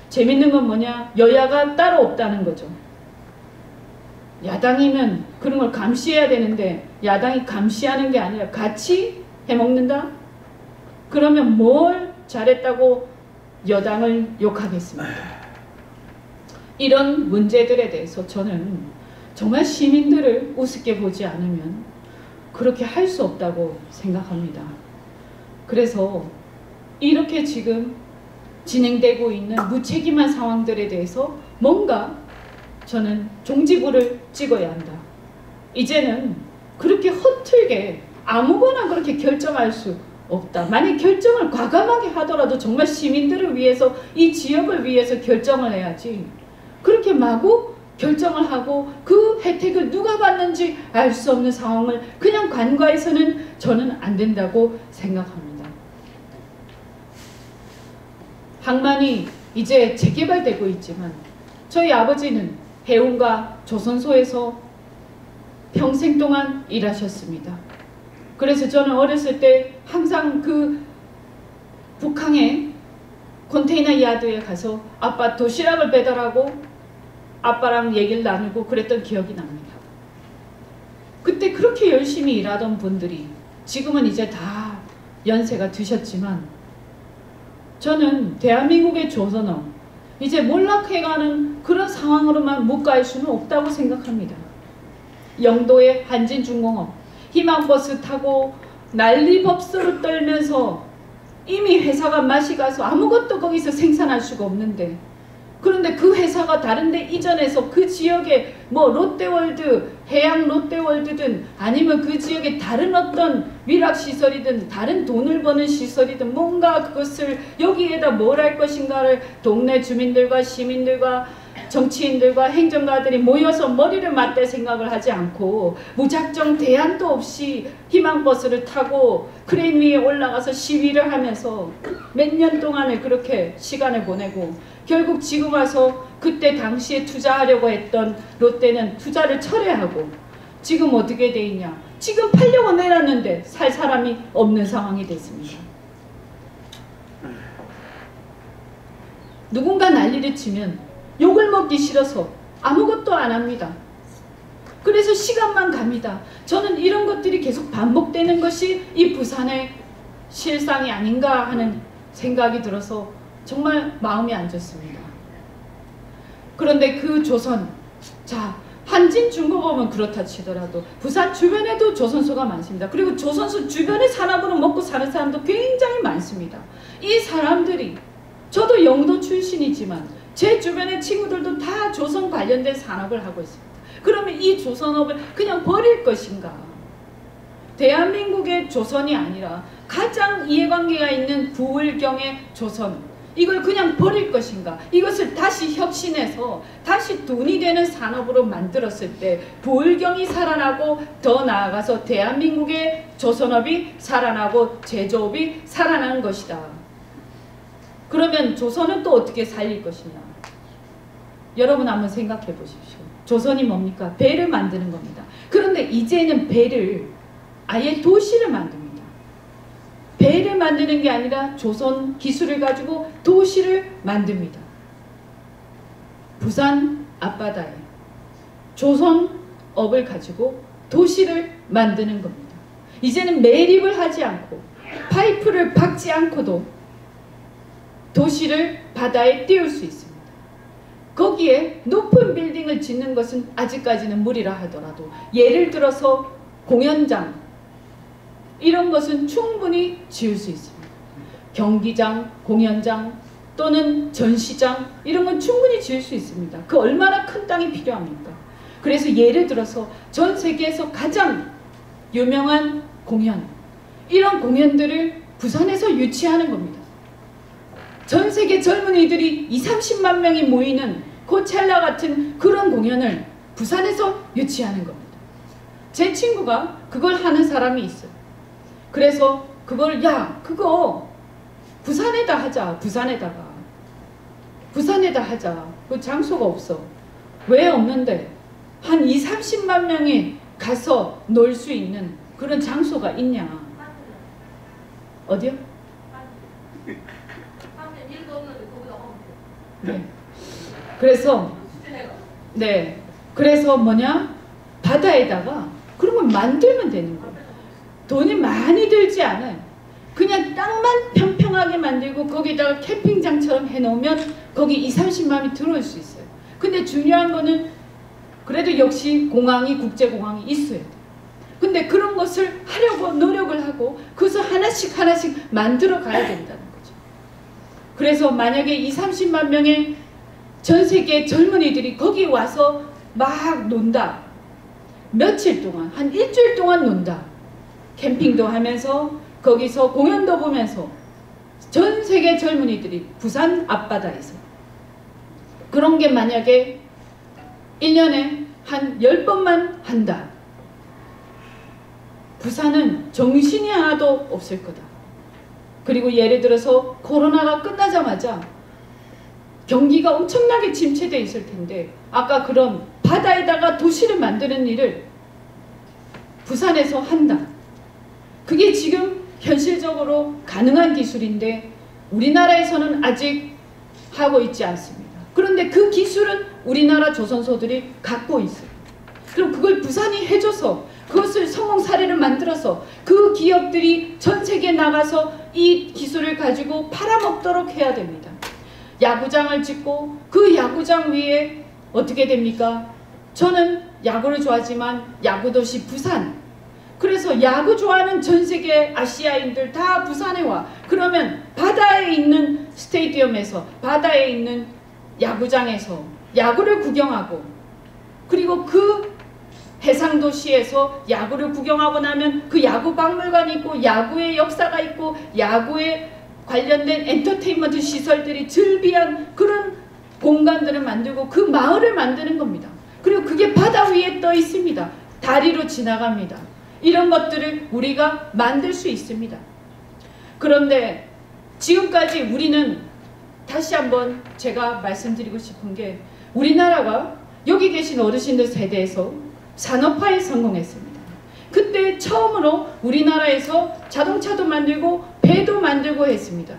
재밌는 건 뭐냐? 여야가 따로 없다는 거죠. 야당이면 그런 걸 감시해야 되는데 야당이 감시하는 게 아니라 같이 해먹는다? 그러면 뭘 잘했다고 여당을 욕하겠습니다. 이런 문제들에 대해서 저는 정말 시민들을 우습게 보지 않으면 그렇게 할 수 없다고 생각합니다. 그래서 이렇게 지금 진행되고 있는 무책임한 상황들에 대해서 뭔가 저는 종지부를 찍어야 한다. 이제는 그렇게 허틀게 아무거나 그렇게 결정할 수 없다. 만약 결정을 과감하게 하더라도 정말 시민들을 위해서, 이 지역을 위해서 결정을 해야지, 그렇게 마구 결정을 하고 그 혜택을 누가 받는지 알 수 없는 상황을 그냥 관과해서는 저는 안 된다고 생각합니다. 항만이 이제 재개발되고 있지만 저희 아버지는 해운과 조선소에서 평생 동안 일하셨습니다. 그래서 저는 어렸을 때 항상 그 북항의 컨테이너 야드에 가서 아빠 도시락을 배달하고 아빠랑 얘기를 나누고 그랬던 기억이 납니다. 그때 그렇게 열심히 일하던 분들이 지금은 이제 다 연세가 드셨지만 저는 대한민국의 조선업 이제 몰락해가는 그런 상황으로만 못 갈 수는 없다고 생각합니다. 영도의 한진중공업 희망버스 타고 난리법석을 떨면서 이미 회사가 맛이 가서 아무것도 거기서 생산할 수가 없는데, 그런데 그 회사가 다른데 이전해서 그 지역에 뭐 롯데월드, 해양 롯데월드든 아니면 그 지역에 다른 어떤 위락시설이든 다른 돈을 버는 시설이든 뭔가 그것을 여기에다 뭘 할 것인가를 동네 주민들과 시민들과 정치인들과 행정가들이 모여서 머리를 맞댈 생각을 하지 않고 무작정 대안도 없이 희망버스를 타고 크레인 위에 올라가서 시위를 하면서 몇 년 동안을 그렇게 시간을 보내고 결국 지금 와서 그때 당시에 투자하려고 했던 롯데는 투자를 철회하고 지금 어떻게 돼 있냐. 지금 팔려고 내놨는데 살 사람이 없는 상황이 됐습니다. 누군가 난리를 치면 욕을 먹기 싫어서 아무것도 안 합니다. 그래서 시간만 갑니다. 저는 이런 것들이 계속 반복되는 것이 이 부산의 실상이 아닌가 하는 생각이 들어서 정말 마음이 안 좋습니다. 그런데 그 조선, 자, 한진중공업은 그렇다 치더라도 부산 주변에도 조선소가 많습니다. 그리고 조선소 주변의 산업으로 먹고 사는 사람도 굉장히 많습니다. 이 사람들이, 저도 영도 출신이지만 제 주변의 친구들도 다 조선 관련된 산업을 하고 있습니다. 그러면 이 조선업을 그냥 버릴 것인가? 대한민국의 조선이 아니라 가장 이해관계가 있는 부울경의 조선, 이걸 그냥 버릴 것인가? 이것을 다시 혁신해서 다시 돈이 되는 산업으로 만들었을 때 부울경이 살아나고 더 나아가서 대한민국의 조선업이 살아나고 제조업이 살아나는 것이다. 그러면 조선은 또 어떻게 살릴 것이냐? 여러분 한번 생각해 보십시오. 조선이 뭡니까? 배를 만드는 겁니다. 그런데 이제는 배를 아예 도시를 만듭니다. 배를 만드는 게 아니라 조선 기술을 가지고 도시를 만듭니다. 부산 앞바다에 조선업을 가지고 도시를 만드는 겁니다. 이제는 매립을 하지 않고 파이프를 박지 않고도 도시를 바다에 띄울 수 있습니다. 거기에 높은 빌딩을 짓는 것은 아직까지는 무리라 하더라도 예를 들어서 공연장 이런 것은 충분히 지을 수 있습니다. 경기장, 공연장 또는 전시장 이런 건 충분히 지을 수 있습니다. 그 얼마나 큰 땅이 필요합니까? 그래서 예를 들어서 전 세계에서 가장 유명한 공연, 이런 공연들을 부산에서 유치하는 겁니다. 전 세계 젊은이들이 20-30만 명이 모이는 코첼라 같은 그런 공연을 부산에서 유치하는 겁니다. 제 친구가 그걸 하는 사람이 있어요. 그래서 그걸 그거 부산에다 하자. 부산에다 하자. 그 장소가 없어. 왜 없는데? 한 20-30만 명이 가서 놀 수 있는 그런 장소가 있냐? 어디요? 네. 그래서 뭐냐? 바다에다가 그런 걸 만들면 되는 거예요. 돈이 많이 들지 않아요. 그냥 땅만 평평하게 만들고 거기다가 캠핑장처럼 해놓으면 거기 20-30만이 들어올 수 있어요. 근데 중요한 거는 그래도 역시 공항이, 국제공항이 있어야 돼요. 근데 그런 것을 하려고 노력을 하고 그것을 하나씩 만들어 가야 된다는 거죠. 그래서 만약에 20-30만 명의 전 세계 젊은이들이 거기 와서 막 논다. 며칠 동안, 한 일주일 동안 논다. 캠핑도 하면서 거기서 공연도 보면서 전 세계 젊은이들이 부산 앞바다에서 그런 게 만약에 1년에 한 10번만 한다. 부산은 정신이 하나도 없을 거다. 그리고 예를 들어서 코로나가 끝나자마자 경기가 엄청나게 침체되어 있을 텐데 아까 그런 바다에다가 도시를 만드는 일을 부산에서 한다. 그게 지금 현실적으로 가능한 기술인데 우리나라에서는 아직 하고 있지 않습니다. 그런데 그 기술은 우리나라 조선소들이 갖고 있어요. 그럼 그걸 부산이 해줘서 그것을 성공 사례를 만들어서 그 기업들이 전 세계에 나가서 이 기술을 가지고 팔아먹도록 해야 됩니다. 야구장을 짓고 그 야구장 위에 어떻게 됩니까? 저는 야구를 좋아하지만 야구도시 부산. 그래서 야구 좋아하는 전 세계 아시아인들 다 부산에 와. 그러면 바다에 있는 스테디움에서, 바다에 있는 야구장에서 야구를 구경하고, 그리고 그 해상도시에서 야구를 구경하고 나면 그 야구 박물관이 있고 야구의 역사가 있고 야구에 관련된 엔터테인먼트 시설들이 즐비한 그런 공간들을 만들고 그 마을을 만드는 겁니다. 그리고 그게 바다 위에 떠 있습니다. 다리로 지나갑니다. 이런 것들을 우리가 만들 수 있습니다. 그런데 지금까지 우리는 다시 한번 제가 말씀드리고 싶은 게, 우리나라가 여기 계신 어르신들 세대에서 산업화에 성공했습니다. 그때 처음으로 우리나라에서 자동차도 만들고 배도 만들고 했습니다.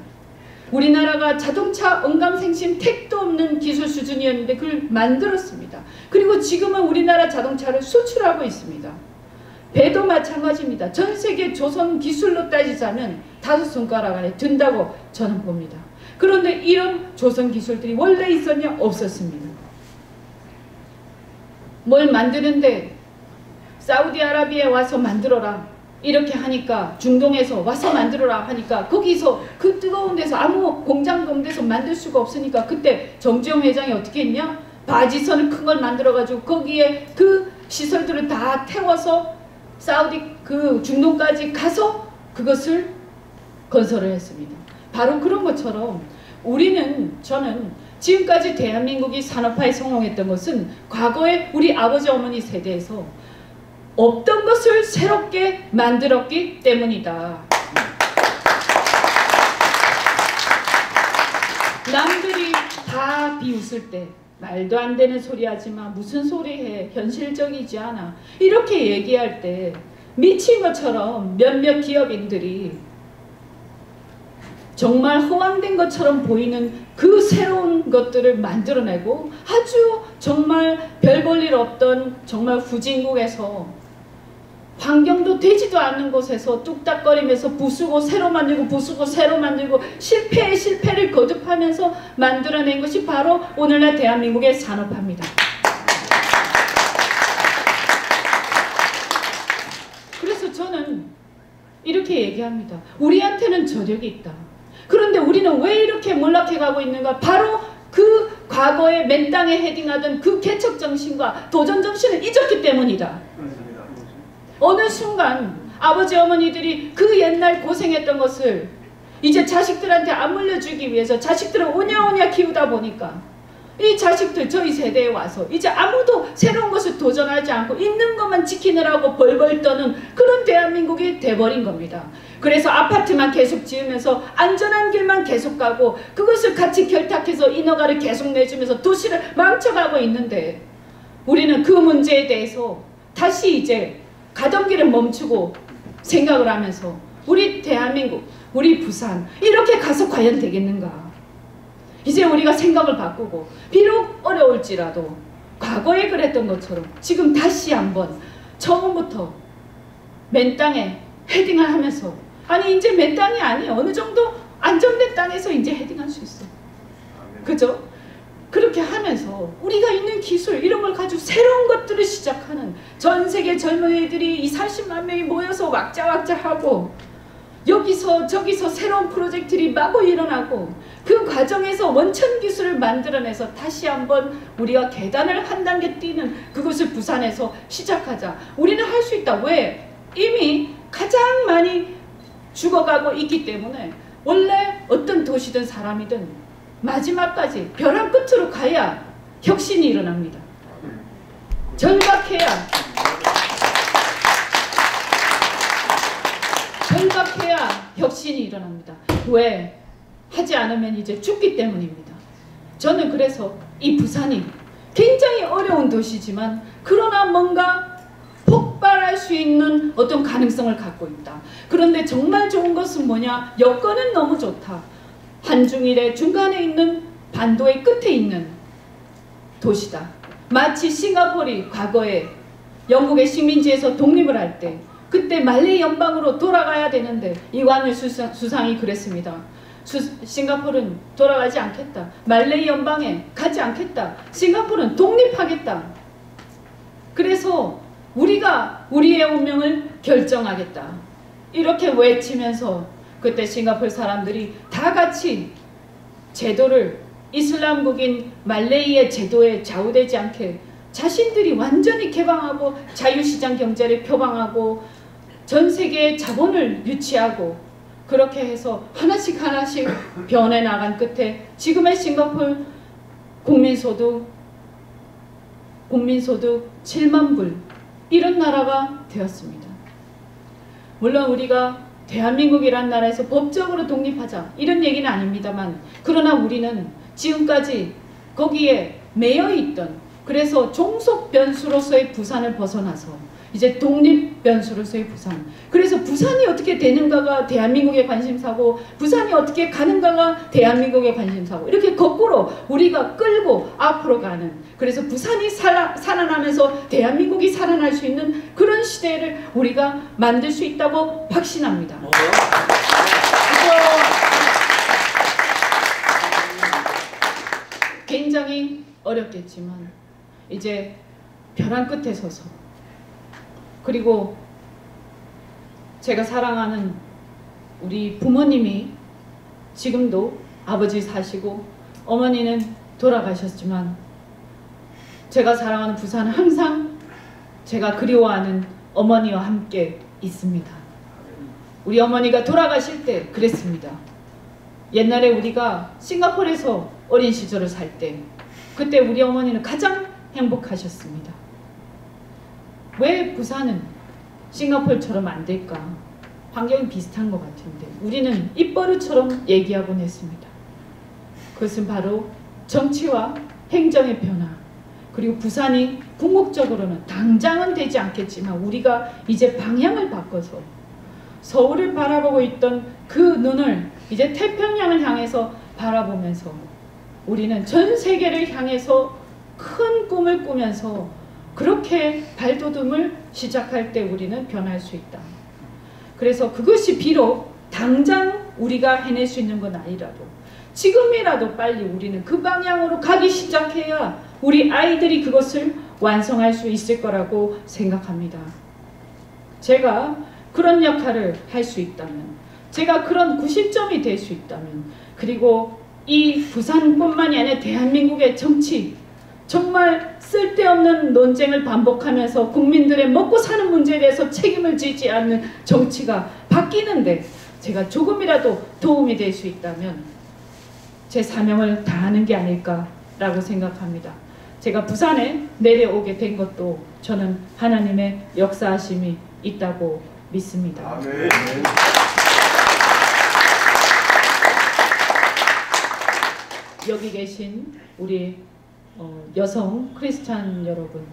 우리나라가 자동차 언감생심 택도 없는 기술 수준이었는데 그걸 만들었습니다. 그리고 지금은 우리나라 자동차를 수출하고 있습니다. 배도 마찬가지입니다. 전 세계 조선 기술로 따지자면 5손가락 안에 든다고 저는 봅니다. 그런데 이런 조선 기술들이 원래 있었냐? 없었습니다. 뭘 만드는데 사우디아라비아에 와서 만들어라 이렇게 하니까, 중동에서 와서 만들어라 하니까 거기서 그 뜨거운 데서 아무 공장도 없는 데서 만들 수가 없으니까 그때 정주영 회장이 어떻게 했냐? 바지선을 큰 걸 만들어 가지고 거기에 그 시설들을 다 태워서 사우디 그 중동까지 가서 그것을 건설을 했습니다. 바로 그런 것처럼 저는 지금까지 대한민국이 산업화에 성공했던 것은 과거에 우리 아버지 어머니 세대에서 없던 것을 새롭게 만들었기 때문이다. 남들이 다 비웃을 때 말도 안 되는 소리 하지마, 무슨 소리 해, 현실적이지 않아, 이렇게 얘기할 때 미친 것처럼 몇몇 기업인들이 정말 허황된 것처럼 보이는 그 새로운 것들을 만들어내고, 아주 정말 별 볼 일 없던 정말 후진국에서 환경도 되지도 않는 곳에서 뚝딱거리면서 부수고 새로 만들고 부수고 새로 만들고 실패에 실패를 거듭하면서 만들어낸 것이 바로 오늘날 대한민국의 산업화입니다. 그래서 저는 이렇게 얘기합니다. 우리한테는 저력이 있다. 그런데 우리는 왜 이렇게 몰락해가고 있는가? 바로 그 과거에 맨 땅에 헤딩하던 그 개척정신과 도전정신을 잊었기 때문이다. 어느 순간 아버지 어머니들이 그 옛날 고생했던 것을 이제 자식들한테 안 물려주기 위해서 자식들을 오냐오냐 키우다 보니까 이 자식들, 저희 세대에 와서 이제 아무도 새로운 것을 도전하지 않고 있는 것만 지키느라고 벌벌 떠는 그런 대한민국이 돼버린 겁니다. 그래서 아파트만 계속 지으면서 안전한 길만 계속 가고 그것을 같이 결탁해서 인허가를 계속 내주면서 도시를 망쳐가고 있는데, 우리는 그 문제에 대해서 다시 이제 가던 길을 멈추고 생각을 하면서 우리 대한민국, 우리 부산 이렇게 가서 과연 되겠는가? 이제 우리가 생각을 바꾸고 비록 어려울지라도 과거에 그랬던 것처럼 지금 다시 한번 처음부터 맨 땅에 헤딩을 하면서, 아니 이제 맨 땅이 아니에요. 어느 정도 안정된 땅에서 이제 헤딩할 수 있어. 그죠? 그렇게 하면서 우리가 있는 기술 이런 걸 가지고 새로운 것들을 시작하는, 전 세계 젊은이들이 이 40만 명이 모여서 왁자왁자하고 여기서 저기서 새로운 프로젝트들이 마구 일어나고 그 과정에서 원천 기술을 만들어내서 다시 한번 우리가 계단을 한 단계 뛰는 그것을 부산에서 시작하자. 우리는 할 수 있다. 왜? 이미 가장 많이 죽어가고 있기 때문에 원래 어떤 도시든 사람이든 마지막까지 벼랑 끝으로 가야 혁신이 일어납니다. 절박해야 혁신이 일어납니다. 왜? 하지 않으면 이제 죽기 때문입니다. 저는 그래서 이 부산이 굉장히 어려운 도시지만 그러나 뭔가 폭발할 수 있는 어떤 가능성을 갖고 있다. 그런데 정말 좋은 것은 뭐냐? 여건은 너무 좋다. 한중일의 중간에 있는 반도의 끝에 있는 도시다. 마치 싱가포르이 과거에 영국의 식민지에서 독립을 할 때 그때 말레이 연방으로 돌아가야 되는데 이완열 수상이 그랬습니다. 싱가포르는 돌아가지 않겠다. 말레이 연방에 가지 않겠다. 싱가포르는 독립하겠다. 그래서 우리가 우리의 운명을 결정하겠다. 이렇게 외치면서 그때 싱가포르 사람들이 다 같이 제도를 이슬람국인 말레이의 제도에 좌우되지 않게 자신들이 완전히 개방하고 자유시장 경제를 표방하고 전 세계의 자본을 유치하고 그렇게 해서 하나씩 변해 나간 끝에 지금의 싱가포르 국민소득 7만 불 이런 나라가 되었습니다. 물론 우리가 대한민국이란 나라에서 법적으로 독립하자 이런 얘기는 아닙니다만 그러나 우리는 지금까지 거기에 매여 있던 그래서 종속 변수로서의 부산을 벗어나서 이제 독립 변수로서의 부산. 그래서 부산이 어떻게 되는가가 대한민국의 관심사고 부산이 어떻게 가는가가 대한민국의 관심사고 이렇게 거꾸로 우리가 끌고 앞으로 가는 그래서 부산이 살아나면서 대한민국이 살아날 수 있는 그런 시대를 우리가 만들 수 있다고 확신합니다. 굉장히 어렵겠지만 이제 벼랑 끝에 서서 그리고 제가 사랑하는 우리 부모님이 지금도 아버지 사시고 어머니는 돌아가셨지만 제가 사랑하는 부산은 항상 제가 그리워하는 어머니와 함께 있습니다. 우리 어머니가 돌아가실 때 그랬습니다. 옛날에 우리가 싱가포르에서 어린 시절을 살 때 그때 우리 어머니는 가장 행복하셨습니다. 왜 부산은 싱가포르처럼 안 될까? 환경이 비슷한 것 같은데 우리는 입버릇처럼 얘기하곤 했습니다. 그것은 바로 정치와 행정의 변화 그리고 부산이 궁극적으로는 당장은 되지 않겠지만 우리가 이제 방향을 바꿔서 서울을 바라보고 있던 그 눈을 이제 태평양을 향해서 바라보면서 우리는 전 세계를 향해서 큰 꿈을 꾸면서 그렇게 발돋움을 시작할 때 우리는 변할 수 있다. 그래서 그것이 비록 당장 우리가 해낼 수 있는 건 아니라도 지금이라도 빨리 우리는 그 방향으로 가기 시작해야 우리 아이들이 그것을 완성할 수 있을 거라고 생각합니다. 제가 그런 역할을 할 수 있다면 제가 그런 구심점이 될 수 있다면 그리고 이 부산뿐만이 아니라 대한민국의 정치 정말 쓸데없는 논쟁을 반복하면서 국민들의 먹고 사는 문제에 대해서 책임을 지지 않는 정치가 바뀌는데 제가 조금이라도 도움이 될 수 있다면 제 사명을 다하는 게 아닐까라고 생각합니다. 제가 부산에 내려오게 된 것도 저는 하나님의 역사하심이 있다고 믿습니다. 아멘. 여기 계신 우리 여성 크리스찬 여러분,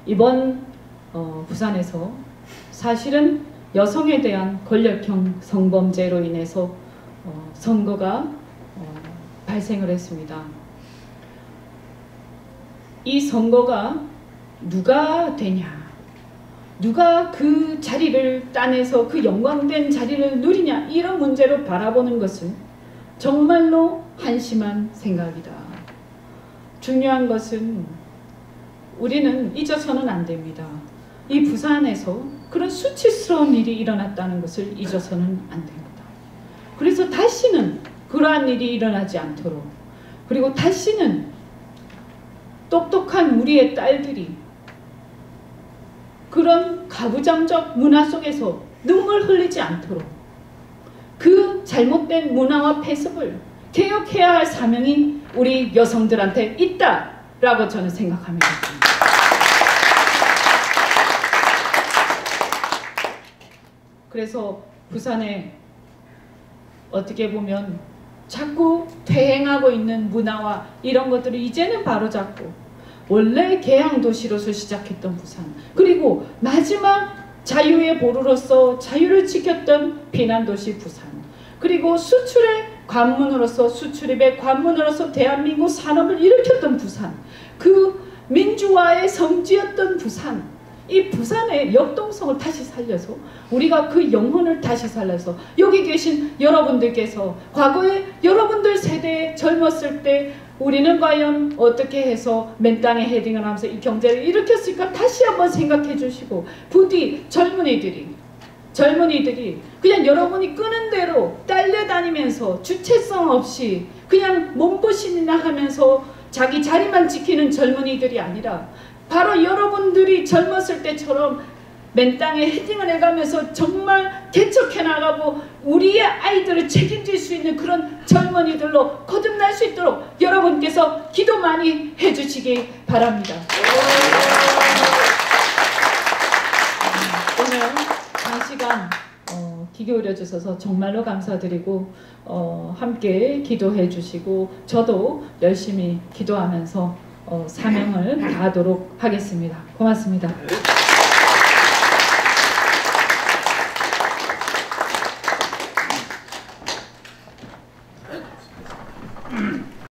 이번 부산에서 사실은 여성에 대한 권력형 성범죄로 인해서 선거가 발생을 했습니다. 이 선거가 누가 되냐, 누가 그 자리를 따내서 그 영광된 자리를 누리냐, 이런 문제로 바라보는 것은 정말로 한심한 생각이다. 중요한 것은 우리는 잊어서는 안 됩니다. 이 부산에서 그런 수치스러운 일이 일어났다는 것을 잊어서는 안 됩니다. 그래서 다시는 그러한 일이 일어나지 않도록, 그리고 다시는 똑똑한 우리의 딸들이 그런 가부장적 문화 속에서 눈물 흘리지 않도록 그 잘못된 문화와 폐습을 개혁해야 할 사명이 우리 여성들한테 있다라고 저는 생각합니다. 그래서 부산에 어떻게 보면 자꾸 퇴행하고 있는 문화와 이런 것들을 이제는 바로잡고 원래 개항도시로서 시작했던 부산, 그리고 마지막 자유의 보루로서 자유를 지켰던 피난도시 부산, 그리고 수출의 관문으로서 수출입의 관문으로서 대한민국 산업을 일으켰던 부산, 그 민주화의 성지였던 부산, 이 부산의 역동성을 다시 살려서 우리가 그 영혼을 다시 살려서 여기 계신 여러분들께서 과거에 여러분들 세대에 젊었을 때 우리는 과연 어떻게 해서 맨 땅에 헤딩을 하면서 이 경제를 일으켰을까 다시 한번 생각해 주시고, 부디 젊은이들이 그냥 여러분이 끄는 대로 딸려다니면서 주체성 없이 그냥 몸부심이나 하면서 자기 자리만 지키는 젊은이들이 아니라 바로 여러분들이 젊었을 때처럼 맨 땅에 헤딩을 해가면서 정말 개척해 나가고 우리의 아이들을 책임질 수 있는 그런 젊은이들로 거듭날 수 있도록 여러분께서 기도 많이 해주시기 바랍니다. 오늘 한 시간 귀 기울여 주셔서 정말로 감사드리고 함께 기도해 주시고 저도 열심히 기도하면서 사명을 다하도록 하겠습니다. 고맙습니다.